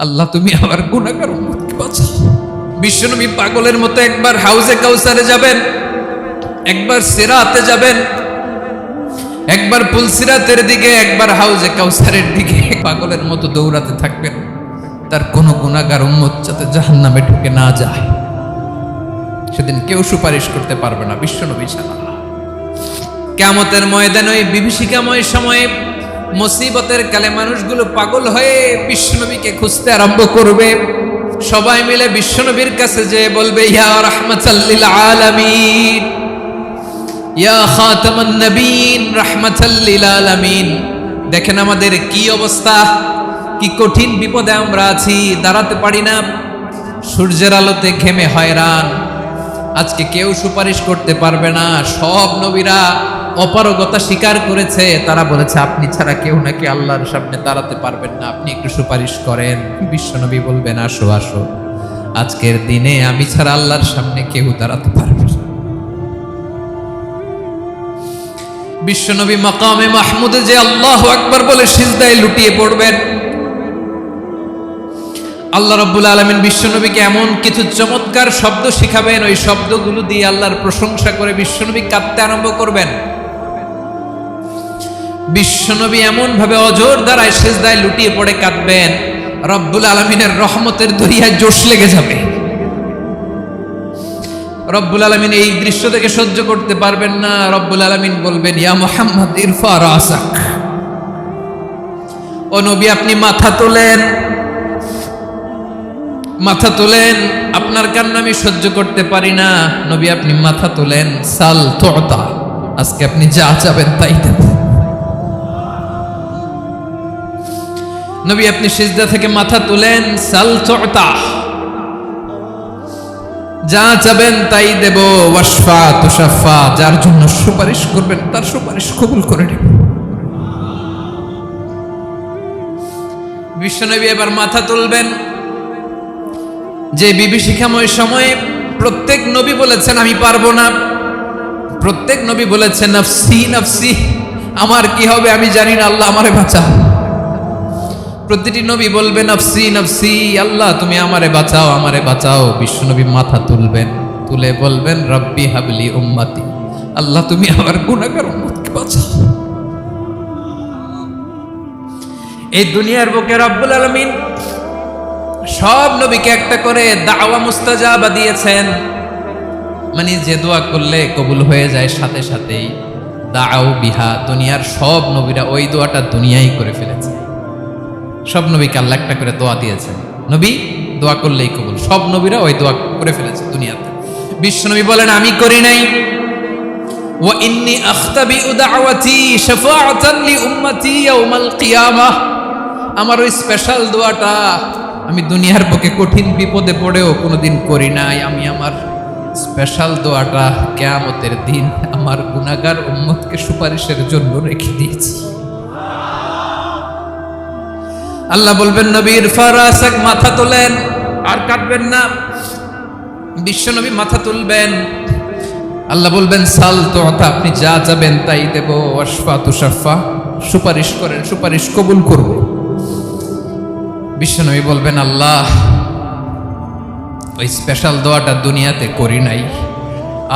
আল্লাহ তুমি আমার গুনাহগার উম্মতকে বাঁচাও। বিশ্বনবী পাগলের মতো একবার হাউজে কাউসারে যাবেন, একবার সিরাতে যাবেন, একবার পুলসিরাতের দিকে, একবার হাউজে কাউসারের দিকে পাগলের মতো দৌড়াতে থাকবেন। তার কোনো গুনাহগার উম্মত যাতে জাহান্নামে ঢুকে না যায়। সেদিন কেউ সুপারিশ করতে পারবে না বিশ্বনবী ছাড়া। কিয়ামতের ময়দানে ওই বিভীষিকাময় সময়ে মুসিবতের কালে মানুষগুলো পাগল হয়ে বিশ্বনবীকে খুঁজতে আরম্ভ করবে। সবাই মিলে বিশ্বনবীর কাছে যেয়ে বলবে, ইয়া রাহমাতাল লিল আলামিন, ইয়া খাতামান নবীন, রাহমাতাল লিল আলামিন। দেখেন আমাদের কি অবস্থা, কি কঠিন বিপদে আমরা আছি, দাঁড়াতে পারি না, সূর্যের আলোতে ঘেমে হয়রান। আজকে কেউ সুপারিশ করতে পারবে না। সব নবীরা অপারগতা স্বীকার করেছে, তারা বলেছে আপনি ছাড়া কেউ নাকি আল্লাহর সামনে দাঁড়াতে পারবেন না, আপনি একটু সুপারিশ করেন। বিশ্বনবী বলবেন, আসো আসো, আজকের দিনে আমি ছাড়া আল্লাহর সামনে কেউ দাঁড়াতে পারবে না। বিশ্বনবী মাকামে মাহমুদে যে আল্লাহু আকবার বলে সিজদায় লুটিয়ে পড়বেন। আল্লাহ রাব্বুল আলামিন বিশ্বনবীকে এমন কিছু চমৎকার শব্দ শিখাবেন, ওই শব্দগুলো দিয়ে আল্লাহর প্রশংসা করে বিশ্বনবী কাঁদতে আরম্ভ করবেন। বিশ্বনবী এমন ভাবে অজর দ্বারায় সিজদায় লুটিয়ে পড়ে কাঁদবেন, রব্বুল আলামিনের রহমতের দরিয়ায় জোশ লেগে যাবে। রব্বুল আলামিন এই দৃশ্য থেকে সহ্য করতে পারবেন না। রব্বুল আলামিন বলবেন, ইয়া মুহাম্মদ ইরফা রাসাক, ও নবী আপনি মাথা তোলেন, মাথা তোলেন, আপনার কান্না আমি সহ্য করতে পারি না। নবী আপনি মাথা তোলেন, সাল তুতা, আজকে আপনি যা চাবেন তাই দেব। নবী আপনি সিজদা থেকে মাথা তুলেন, সাল তুতা, যা চাবেন তাই দেব। ওয়াশফা তুশাফা, যার জন্য সুপারিশ করবেন তার সুপারিশ কবুল করে নেব। বিশ্বনবী এবার মাথা তুলবেন। যে বিভীষিকাময় সময়ে প্রত্যেক নবী বলেছেন আমি পারবো না, প্রত্যেক নবী বলেছেন নফসি নফসি, আমার কি হবে আমি জানি না, আল্লাহ আমারে বাঁচাও। প্রতিটি নবী বলবে নফসি নফসি, আল্লাহ তুমি আমারে বাঁচাও, আমারে বাঁচাও। বিশ্বনবী মাথা তুলবেন, তুলে বলবেন রব্বি হাবলি উম্মতি, আল্লাহ তুমি আমার গুনাহগার উম্মতকে বাঁচাও। এই দুনিয়ার বুকে রব্বুল আলামিন সব নবীকে একটা করে দাওয়া মুস্তাজাবা দিয়েছেন, মানে যে দোয়া করলে কবুল হয়ে যায় সাথে সাথেই। দাও বিহা, দুনিয়ার সব নবীরা ওই দোয়াটা দুনিয়ায় করে ফেলেছে। সব নবীকে আল্লাহ একটা করে দোয়া দিয়েছেন, নবী দোয়া করলেই কবুল। সব নবীরা ওই দোয়া করে ফেলেছে দুনিয়াতে। বিশ্বনবী বলেন আমি করি নাই। ওয়া ইন্নী আখতাবিউ দাওয়াতি শাফাআতান লি উম্মতি ইয়াউমাল কিয়ামাহ, আমার ওই স্পেশাল দোয়াটা আমি দুনিয়ার বুকে কঠিন বিপদে পড়েও কোনোদিন করি নাই। আমি আমার স্পেশাল দোয়াটা কিয়ামতের দিন আমার গুনাহগার উম্মতকে সুপারিশের জন্য রেখে দিয়েছি। আল্লাহ বলবেন নবী ইরফা রাসাক, মাথা তোলেন, আর কাটবেন না। বিশ্বনবী মাথা তুলবেন, আল্লাহ বলবেন সাল তুতা, আপনি যা চাবেন তাই দেব। ওয়াশফা তুশাফা, সুপারিশ করেন, সুপারিশ কবুল করব। বিশ্বনবী বলবেন আল্লাহ ওই স্পেশাল দোয়াটা দুনিয়াতে করি নাই,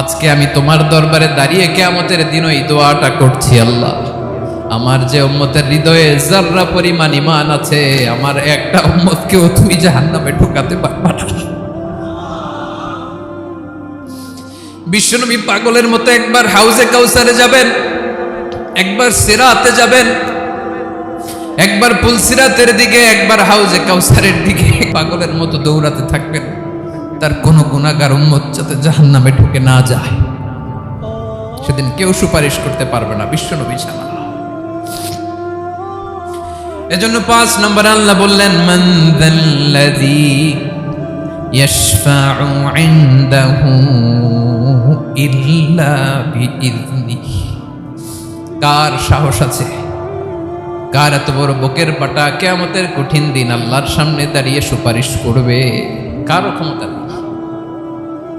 আজকে আমি তোমার দরবারে দাঁড়িয়ে কিয়ামতের দিন ওই দোয়াটা করছি। আল্লাহ আমার যে উম্মতের হৃদয়ে যাররা পরিমাণ ঈমান আছে, আমার একটা উম্মতকেও তুমি জাহান্নামে ঢোকাতে পারবা না। বিশ্বনবী পাগলের মতো একবার হাউজে কাউসারে যাবেন, একবার সিরাতে যাবেন, একবার পুলসিরাতের দিকে, একবার হাউজে কাউসারের দিকে পাগলের মতো দৌড়াতে থাকবেন। তার কোনো গুনাহগার উম্মত যাতে জাহান্নামে ঢুকে না যায়। সেদিন কেউ সুপারিশ করতে পারবে না বিশ্বনবী ছাড়া। এজন্য 5 নম্বরে আল্লাহ বললেন মান যাল্লাযী ইয়াশফাউ ইনদাহু ইল্লা বিইযনিহি, কার সাহস আছে, কার এত বড় বুকের পাটা কিয়ামতের কঠিন দিন আল্লাহর সামনে দাঁড়িয়ে সুপারিশ করবে? কারো ক্ষমতা নেই,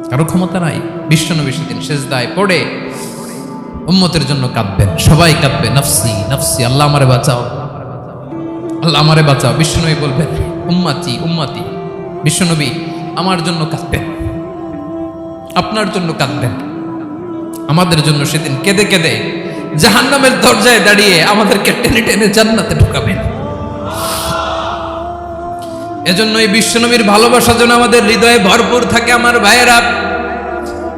কারো ক্ষমতা নাই। বিশ্বনবী সেদিন সিজদায় পড়ে উম্মতের জন্য কাঁদবেন, সবাই কাঁদবে নফসি নফসি, আল্লাহ আমারে বাঁচাও, আল্লাহ আমারে বাঁচাও। বিশ্বনবী বলবেন উম্মতি উম্মতি। বিশ্বনবী আমার জন্য কাঁদবেন, আপনার জন্য কাঁদবেন, আমাদের জন্য সেদিন কেঁদে কেঁদে জাহান্নামের দরজায় দাঁড়িয়ে আমাদেরকে টেনে টেনে জান্নাতে ঢুকাবেন। এজন্য এই বিশ্বনবীর ভালোবাসা যেন আমাদের হৃদয়ে ভরপুর থাকে। আমার ভাইয়েরা,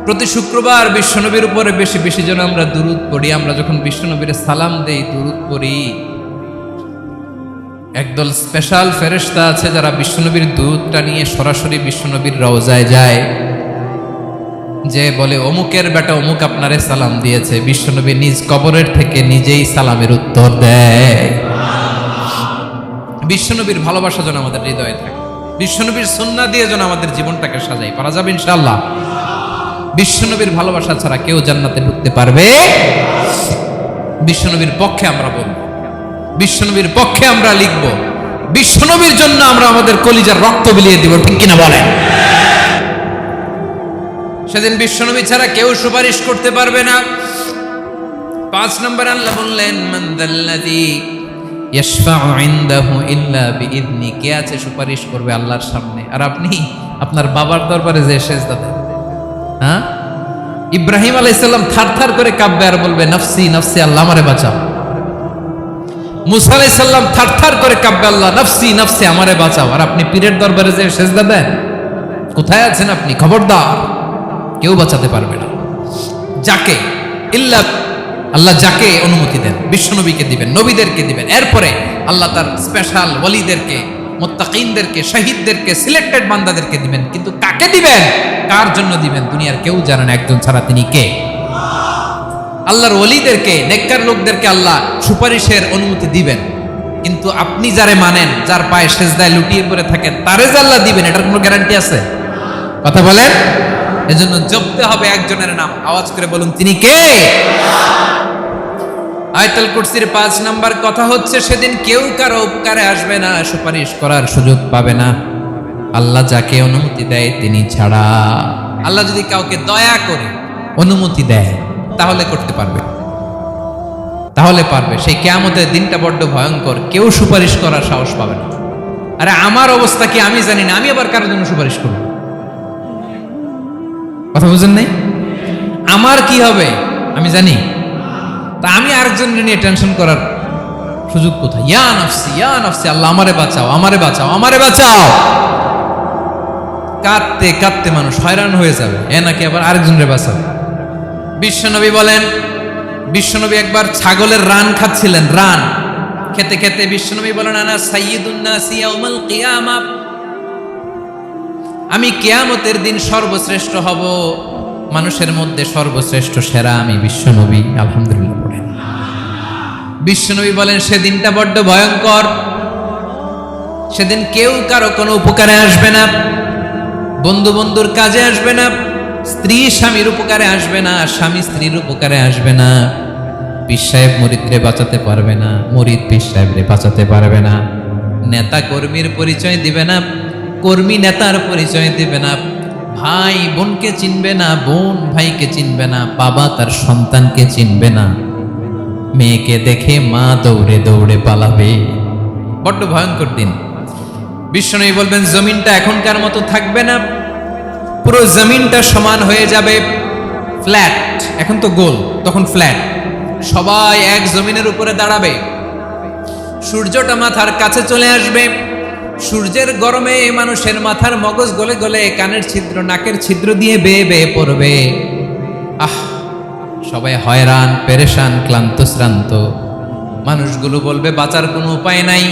প্রতি শুক্রবার বিশ্বনবীর উপরে বেশি বেশি যেন আমরা দুরূদ পড়ি। আমরা যখন বিশ্বনবীর সালাম দেই, দুরূদ পড়ি, একদল স্পেশাল ফেরেশতা আছে যারা বিশ্বনবীর দুরূদটা নিয়ে সরাসরি বিশ্বনবীর রওজায় যায়, যে বলে অমুকের বেটা অমুক আপনারে সালাম দিয়েছে। বিশ্বনবী নিজ কবরের থেকে নিজেই সালামের উত্তর দেয়। বিশ্বনবীর ভালোবাসা যেন আমাদের হৃদয়ে থাকে, বিশ্বনবীর সুন্নাহ দিয়ে যেন আমাদের জীবনটাকে সাজাই। পারা যাবে ইনশাআল্লাহ। বিশ্বনবীর ভালোবাসা ছাড়া কেউ জান্নাতে ঢুকতে পারবে। বিশ্বনবীর পক্ষে আমরা বলব, বিশ্বনবীর পক্ষে আমরা লিখব, বিশ্বনবীর জন্য আমরা আমাদের কলিজার রক্ত বিলিয়ে দিব, ঠিক কিনা বলেন? সেদিন বিশ্বনবী ছাড়া কেউ সুপারিশ করতে পারবে না। 5 নম্বর আল্লাহ বললেন, মান যাল্লাযী ইয়াশফাউ ইনদাহু ইল্লা বিইذনি। কে আছে সুপারিশ করবে আল্লাহর সামনে? আর আপনি আপনার বাবার দরবারে যে সেজদা দেন, হ্যাঁ? ইব্রাহিম আলাইহিস সালাম থারথার করে কাঁপবে আর বলবে নাফসি নাফসি, আল্লাহ আমারে বাঁচাও। মুসা আলাইহিস সালাম থারথার করে কাঁপবে, আল্লাহ নাফসি নাফসি, আমারে বাঁচাও। আর আপনি পীরের দরবারে যে সেজদা দেন, কোথায় আছেন আপনি? খবরদার, কেউ বাঁচাতে পারবে না। যাকে ইল্লা আল্লাহ যাকে অনুমতি দেন, বিশ্বনবীকে দিবেন, নবীদেরকে দিবেন। এরপরে আল্লাহ তার স্পেশাল ওয়ালিদেরকে, মুত্তাকিনদেরকে, শহীদদেরকে, সিলেক্টেড বান্দাদেরকে দিবেন। কিন্তু কাকে দিবেন, কার জন্য দিবেন, দুনিয়ার কেউ জানে না একজন ছাড়া, তিনি কে? আল্লাহর ওয়ালিদেরকে, নেককার লোকদেরকে আল্লাহ সুপারিশের অনুমতি দিবেন। কিন্তু আপনি যারে মানেন, যার পায়ে সেজদায় লুটিয়ে পড়ে থাকেন, তারে যে আল্লাহ দিবেন, এটার কোনো গ্যারান্টি আছে? কথা বলেন। এজন্য জপতে হবে একজনের নাম, আওয়াজ করে বলুন, তিনি কে? আয়াতুল কুরসির 5 নাম্বার কথা হচ্ছে, সেদিন কেউ কারো উপকারে আসবে না, সুপারিশ করার সুযোগ পাবে না, আল্লাহ যাকে অনুমতি দেয় তিনি ছাড়া। আল্লাহ যদি কাউকে দয়া করে অনুমতি দেয় তাহলে করতে পারবে, তাহলে পারবে। সেই কিয়ামতের দিনটা বড্ড ভয়ঙ্কর, কেউ সুপারিশ করার সাহস পাবে না। আরে আমার অবস্থা কি আমি জানি না, আমি আবার কারোর জন্য সুপারিশ করব? কথা বুঝেন নাই? আমার কি হবে আমি জানি, তা আমি আরেকজনের নিয়ে টেনশন করার সুযোগ কোথায়? ইয়া নাফসি ইয়া নাফসি, আল্লাহ আমারে বাঁচাও, আমারে বাঁচাও, আমারে বাঁচাও। কাঁদতে কাঁদতে মানুষ হয়রান হয়ে যাবে, এ নাকি আবার আরেকজনের বাঁচাবে। বিশ্বনবী বলেন, বিশ্বনবী একবার ছাগলের রান খাচ্ছিলেন, রান খেতে খেতে বিশ্বনবী বলেন, আনা সাইয়্যিদুন নাসি ইয়াউমাল কিয়ামা, আমি কিয়ামতের দিন সর্বশ্রেষ্ঠ হব, মানুষের মধ্যে সর্বশ্রেষ্ঠ সেরা আমি বিশ্বনবী। আলহামদুলিল্লাহ পড়েন। বিশ্বনবী বলেন, সেদিনটা বড্ড ভয়ঙ্কর, সেদিন কেউ কারো কোনো উপকারে আসবে না, বন্ধু বন্ধুর কাজে আসবে না, স্ত্রী স্বামীর উপকারে আসবে না, স্বামী স্ত্রীর উপকারে আসবে না, পীর সাহেব মুরিদরে বাঁচাতে পারবে না, মুরিদ পীর সাহেবরে বাঁচাতে পারবে না, নেতা কর্মীর পরিচয় দিবে না, কর্মী নেতার পরিচয় দিবে না, ভাই বোনকে চিনবে না, বোন ভাইকে চিনবে না, বাবা তার সন্তানকে চিনবে না, মেয়েকে দেখে মা দৌড়ে দৌড়ে পালাবে। বড্ড ভয়ঙ্কর দিন। বিশ্বনবী বলবেন, জমিনটা এখনকার মতো থাকবে না, পুরো জমিনটা সমান হয়ে যাবে, ফ্ল্যাট। এখন তো গোল, তখন ফ্ল্যাট। সবাই এক জমিনের উপরে দাঁড়াবে, সূর্যটা মাথার কাছে চলে আসবে, সূর্যের গরমে মানুষের মাথার মগজ গলে গলে কানের ছিদ্র, নাকের ছিদ্র দিয়ে বেয়ে বেয়ে পড়বে। সবাই হয়রান, পেরেশান, ক্লান্ত শ্রান্ত। মানুষগুলো বলবে বাঁচার কোনো উপায় নাই।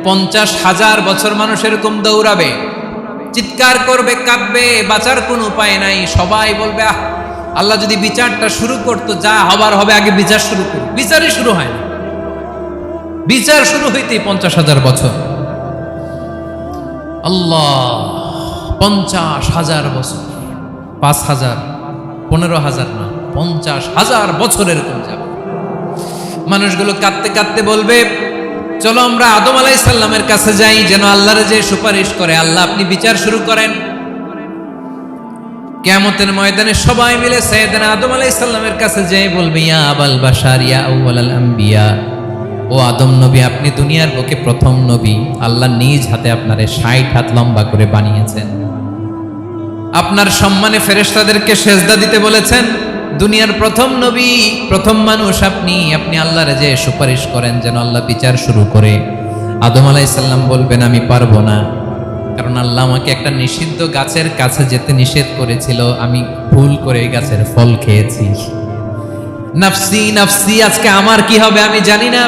50,000 বছর মানুষ এরকম দৌড়াবে, চিৎকার করবে, কাঁদবে, বাঁচার কোনো উপায় নাই। সবাই বলবে, আল্লাহ যদি বিচারটা শুরু করতো, যা হবার হবে, আগে বিচার শুরু করুন। বিচারই শুরু হয় না, বিচার শুরু হইতেই 50,000 বছর। আল্লাহ, 50,000 বছর, 5,000, 15,000 না, 50,000 বছর এরকম যাবে। মানুষগুলো কাঁদতে কাঁদতে বলবে, চলো আমরা আদম আলাইহিস সালামের কাছে যাই, যেন আল্লাহর যে সুপারিশ করে, আল্লাহ আপনি বিচার শুরু করেন। কিয়ামতের ময়দানে সবাই মিলে সাইয়েদনা আদম আলাইহিস সালামের কাছে যেয়ে বলবে, ইয়া আবাল বাশার ইয়া আউওয়ালাল আম্বিয়া, ও ও আদম নবী, আপনি দুনিয়ার বুকে প্রথম নবী। আল্লাহ নিজ হাতে আপনারে 60 হাত লম্বা করে বানিয়েছেন। আপনার সম্মানে ফেরেশতাদেরকে সেজদা দিতে বলেছেন। দুনিয়ার প্রথম নবী, প্রথম মানুষ আপনি। আপনি আল্লাহর যে সুপারিশ করেন যেন আল্লাহ বিচার শুরু করে। আদম আলাইহিস সালাম বলবেন আমি পারবো না, কারণ আল্লাহ আমাকে একটা নিষিদ্ধ গাছের কাছে যেতে নিষেধ করেছিল, আমি ভুল করে এই গাছের ফল খেয়েছি। নাফসি নাফসি, আজকে আমার কি হবে আমি জানি না।